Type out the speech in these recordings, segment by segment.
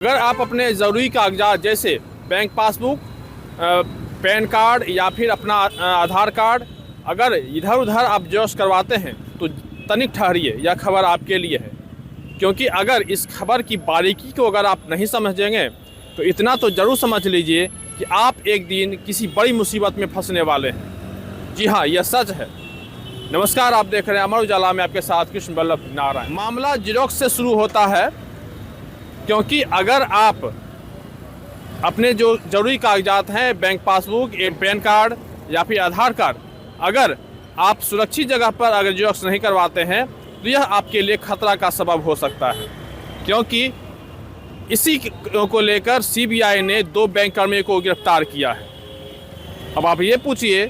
अगर आप अपने ज़रूरी कागजात जैसे बैंक पासबुक, पैन कार्ड या फिर अपना आधार कार्ड अगर इधर उधर आप जेरॉक्स करवाते हैं तो तनिक ठहरिए, यह खबर आपके लिए है। क्योंकि अगर इस खबर की बारीकी को अगर आप नहीं समझेंगे तो इतना तो ज़रूर समझ लीजिए कि आप एक दिन किसी बड़ी मुसीबत में फंसने वाले हैं। जी हाँ, यह सच है। नमस्कार, आप देख रहे हैं अमर उजाला में आपके साथ कृष्ण बल्लभ नारायण। मामला जेरॉक्स से शुरू होता है, क्योंकि अगर आप अपने जो ज़रूरी कागजात हैं, बैंक पासबुक, पैन कार्ड या फिर आधार कार्ड, अगर आप सुरक्षित जगह पर अगर जेरॉक्स नहीं करवाते हैं तो यह आपके लिए खतरा का सबब हो सकता है। क्योंकि इसी को लेकर सीबीआई ने 2 बैंक कर्मियों को गिरफ्तार किया है। अब आप ये पूछिए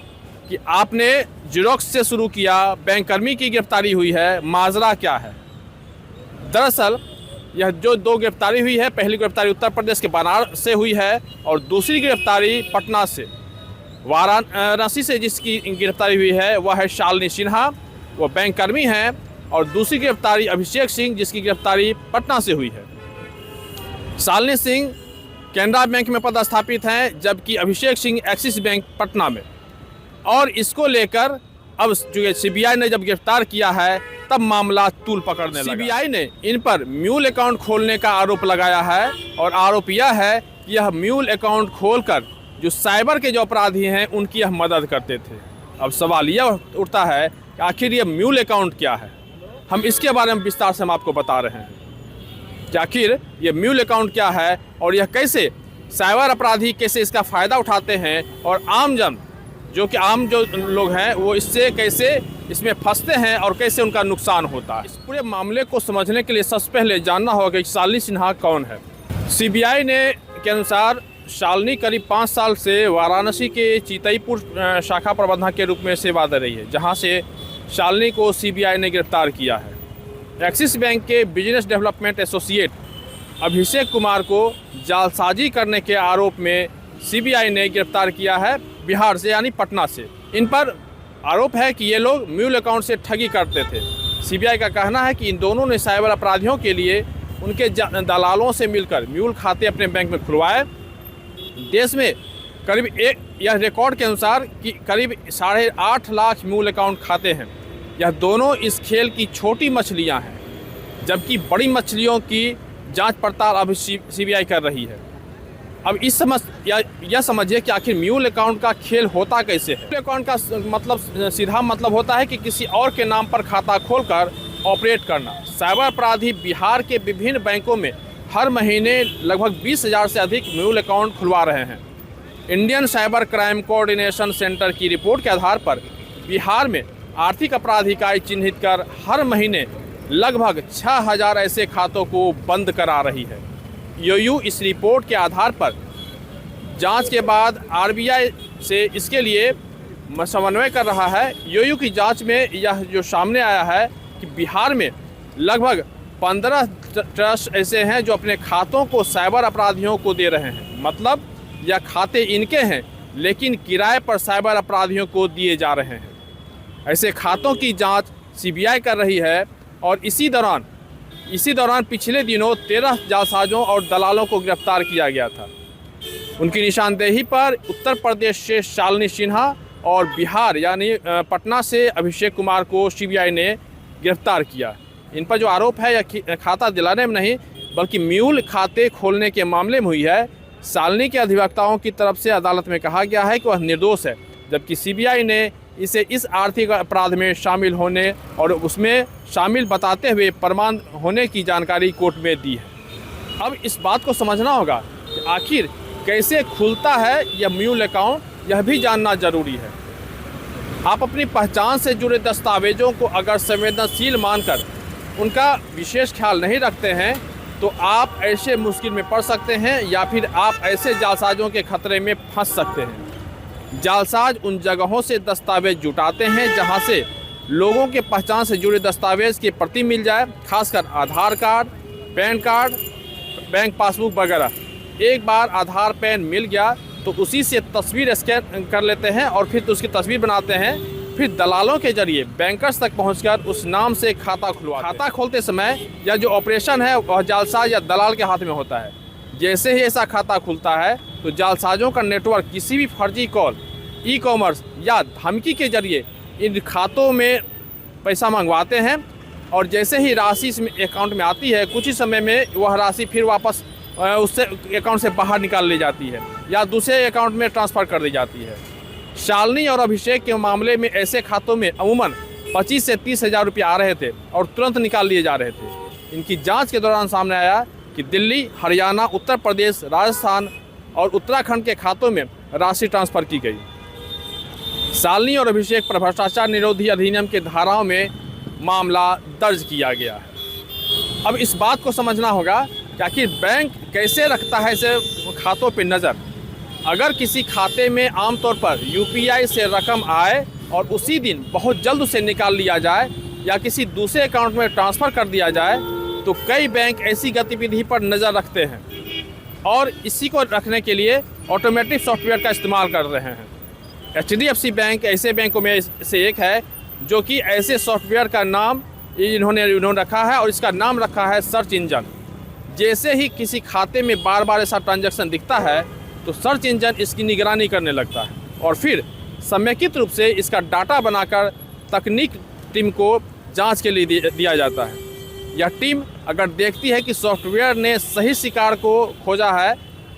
कि आपने जेरॉक्स से शुरू किया, बैंक कर्मी की गिरफ्तारी हुई है, माजरा क्या है? दरअसल यह जो 2 गिरफ्तारी हुई है, पहली गिरफ्तारी उत्तर प्रदेश के बनारस से हुई है और दूसरी गिरफ्तारी पटना से, वाराणसी से जिसकी गिरफ्तारी हुई है वह है शालिनी सिन्हा, वो बैंक कर्मी हैं। और दूसरी गिरफ्तारी अभिषेक सिंह, जिसकी गिरफ्तारी पटना से हुई है। शालिनी सिंह कैनरा बैंक में पदस्थापित हैं, जबकि अभिषेक सिंह एक्सिस बैंक पटना में। और इसको लेकर अब जो सीबीआई ने जब गिरफ्तार किया है तब मामला तूल पकड़ने लगा। सीबीआई ने इन पर म्यूल अकाउंट खोलने का आरोप लगाया है और आरोप यह है कि यह म्यूल अकाउंट खोलकर जो साइबर के जो अपराधी हैं उनकी यह मदद करते थे। अब सवाल यह उठता है कि आखिर यह म्यूल अकाउंट क्या है। हम इसके बारे में विस्तार से हम आपको बता रहे हैं कि आखिर यह म्यूल अकाउंट क्या है और यह कैसे साइबर अपराधी कैसे इसका फ़ायदा उठाते हैं और आमजन जो लोग हैं वो इससे कैसे इसमें फंसते हैं और कैसे उनका नुकसान होता है। इस पूरे मामले को समझने के लिए सबसे पहले जानना होगा कि शालिनी सिन्हा कौन है। सीबीआई के अनुसार शालिनी करीब 5 साल से वाराणसी के चितईपुर शाखा प्रबंधक के रूप में सेवा दे रही है, जहां से शालिनी को सीबीआई ने गिरफ्तार किया है। एक्सिस बैंक के business development associate Abhishek Kumar को जालसाजी करने के आरोप में सीबीआई ने गिरफ्तार किया है बिहार से, यानी पटना से। इन पर आरोप है कि ये लोग म्यूल अकाउंट से ठगी करते थे। सीबीआई का कहना है कि इन दोनों ने साइबर अपराधियों के लिए उनके दलालों से मिलकर म्यूल खाते अपने बैंक में खुलवाए। देश में यह रिकॉर्ड के अनुसार कि करीब 8.5 लाख म्यूल अकाउंट खाते हैं। यह दोनों इस खेल की छोटी मछलियां हैं, जबकि बड़ी मछलियों की जांच पड़ताल अब सीबीआई कर रही है। अब यह समझिए कि आखिर म्यूल अकाउंट का खेल होता कैसे है। म्यूल अकाउंट का सीधा मतलब होता है कि किसी और के नाम पर खाता खोलकर ऑपरेट करना। साइबर अपराधी बिहार के विभिन्न बैंकों में हर महीने लगभग 20,000 से अधिक म्यूल अकाउंट खुलवा रहे हैं। Indian cyber crime coordination centre की रिपोर्ट के आधार पर बिहार में आर्थिक अपराध इकाई चिन्हित कर हर महीने लगभग 6,000 ऐसे खातों को बंद करा रही है। यूयू इस रिपोर्ट के आधार पर जांच के बाद आरबीआई से इसके लिए समन्वय कर रहा है। यूयू की जांच में यह जो सामने आया है कि बिहार में लगभग 15 ट्रस्ट ऐसे हैं जो अपने खातों को साइबर अपराधियों को दे रहे हैं। मतलब यह खाते इनके हैं लेकिन किराए पर साइबर अपराधियों को दिए जा रहे हैं। ऐसे खातों की जांच सीबीआई कर रही है और इसी दौरान पिछले दिनों 13 जालसाजों और दलालों को गिरफ्तार किया गया था। उनकी निशानदेही पर उत्तर प्रदेश से शालिनी सिन्हा और बिहार यानी पटना से अभिषेक कुमार को सीबीआई ने गिरफ्तार किया। इन पर जो आरोप है यह खाता दिलाने में नहीं बल्कि म्यूल खाते खोलने के मामले में हुई है। शालिनी के अधिवक्ताओं की तरफ से अदालत में कहा गया है कि वह निर्दोष है, जबकि सीबीआई ने इसे इस आर्थिक अपराध में शामिल होने और उसमें शामिल बताते हुए प्रमाण होने की जानकारी कोर्ट में दी है। अब इस बात को समझना होगा कि आखिर कैसे खुलता है यह म्यूल अकाउंट, यह भी जानना जरूरी है। आप अपनी पहचान से जुड़े दस्तावेजों को अगर संवेदनशील मानकर उनका विशेष ख्याल नहीं रखते हैं तो आप ऐसे मुश्किल में पड़ सकते हैं या फिर आप ऐसे जालसाजों के खतरे में फंस सकते हैं। जालसाज उन जगहों से दस्तावेज जुटाते हैं जहां से लोगों के पहचान से जुड़े दस्तावेज की प्रति मिल जाए, खासकर Aadhaar card, PAN card, bank passbook वगैरह। एक बार आधार पैन मिल गया तो उसी से तस्वीर स्कैन कर लेते हैं और फिर उसकी तस्वीर बनाते हैं, फिर दलालों के जरिए बैंकर्स तक पहुंचकर उस नाम से खाता खुलवाते हैं। खाता खोलते समय यह जो ऑपरेशन है वह जालसाज या दलाल के हाथ में होता है। जैसे ही ऐसा खाता खुलता है तो जालसाजों का नेटवर्क किसी भी फर्जी कॉल, ई कॉमर्स या धमकी के जरिए इन खातों में पैसा मंगवाते हैं और जैसे ही राशि इसमें अकाउंट में आती है कुछ ही समय में वह राशि फिर वापस उससे अकाउंट से बाहर निकाल ली जाती है या दूसरे अकाउंट में ट्रांसफ़र कर दी जाती है। शालिनी और अभिषेक के मामले में ऐसे खातों में अमूमन 25 से 30 हज़ार रुपये आ रहे थे और तुरंत निकाल लिए जा रहे थे। इनकी जांच के दौरान सामने आया कि दिल्ली, हरियाणा, उत्तर प्रदेश, राजस्थान और उत्तराखंड के खातों में राशि ट्रांसफ़र की गई। शालिनी और अभिषेक पर भ्रष्टाचार निरोधी अधिनियम के धाराओं में मामला दर्ज किया गया है। अब इस बात को समझना होगा कि आखिर बैंक कैसे रखता है ऐसे खातों पर नज़र। अगर किसी खाते में आमतौर पर यूपीआई से रकम आए और उसी दिन बहुत जल्द उसे निकाल लिया जाए या किसी दूसरे अकाउंट में ट्रांसफ़र कर दिया जाए तो कई बैंक ऐसी गतिविधि पर नज़र रखते हैं और इसी को रखने के लिए ऑटोमेटिक सॉफ्टवेयर का इस्तेमाल कर रहे हैं। HDFC बैंक ऐसे बैंकों में से एक है जो कि ऐसे सॉफ्टवेयर का नाम इन्होंने रखा है और इसका नाम रखा है सर्च इंजन। जैसे ही किसी खाते में बार बार ऐसा ट्रांजैक्शन दिखता है तो सर्च इंजन इसकी निगरानी करने लगता है और फिर समेकित रूप से इसका डाटा बनाकर तकनीक टीम को जांच के लिए दिया जाता है। यह टीम अगर देखती है कि सॉफ्टवेयर ने सही शिकार को खोजा है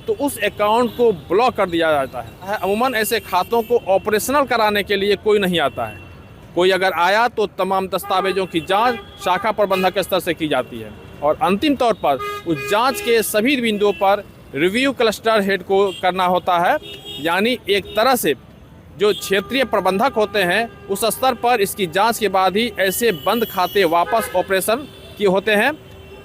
तो उस अकाउंट को ब्लॉक कर दिया जाता है। अमूमन ऐसे खातों को ऑपरेशनल कराने के लिए कोई नहीं आता है। कोई अगर आया तो तमाम दस्तावेजों की जांच शाखा प्रबंधक स्तर से की जाती है और अंतिम तौर पर उस जांच के सभी बिंदुओं पर रिव्यू क्लस्टर हेड को करना होता है। यानी एक तरह से जो क्षेत्रीय प्रबंधक होते हैं उस स्तर पर इसकी जांच के बाद ही ऐसे बंद खाते वापस ऑपरेशन किए होते हैं,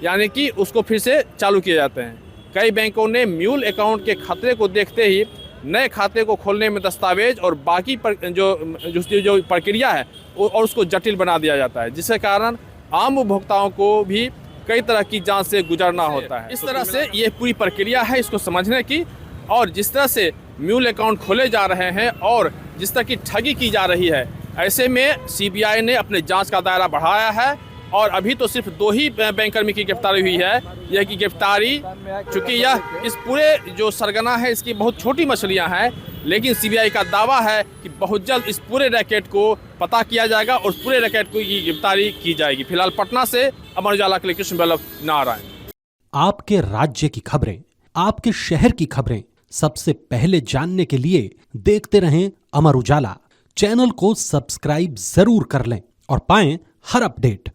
यानी कि उसको फिर से चालू किए जाते हैं। कई बैंकों ने म्यूल अकाउंट के खतरे को देखते ही नए खाते को खोलने में दस्तावेज और बाकी जो प्रक्रिया है और उसको जटिल बना दिया जाता है, जिसके कारण आम उपभोक्ताओं को भी कई तरह की जांच से गुजरना होता है। इस तरह से ये पूरी प्रक्रिया है इसको समझने की, और जिस तरह से म्यूल अकाउंट खोले जा रहे हैं और जिस तरह की ठगी की जा रही है, ऐसे में सीबीआई ने अपने जांच का दायरा बढ़ाया है और अभी तो सिर्फ 2 ही बैंककर्मी की गिरफ्तारी हुई है। यह की गिरफ्तारी चूँकि यह इस पूरे जो सरगना है इसकी बहुत छोटी मछलियाँ हैं, लेकिन सीबीआई का दावा है कि बहुत जल्द इस पूरे रैकेट को पता किया जाएगा और उस पूरे रैकेट को की गिरफ्तारी की जाएगी। फिलहाल पटना से अमर उजाला के लिए कृष्ण बल्लभ नारायण। आपके राज्य की खबरें, आपके शहर की खबरें सबसे पहले जानने के लिए देखते रहें अमर उजाला। चैनल को सब्सक्राइब जरूर कर लें और पाएं हर अपडेट।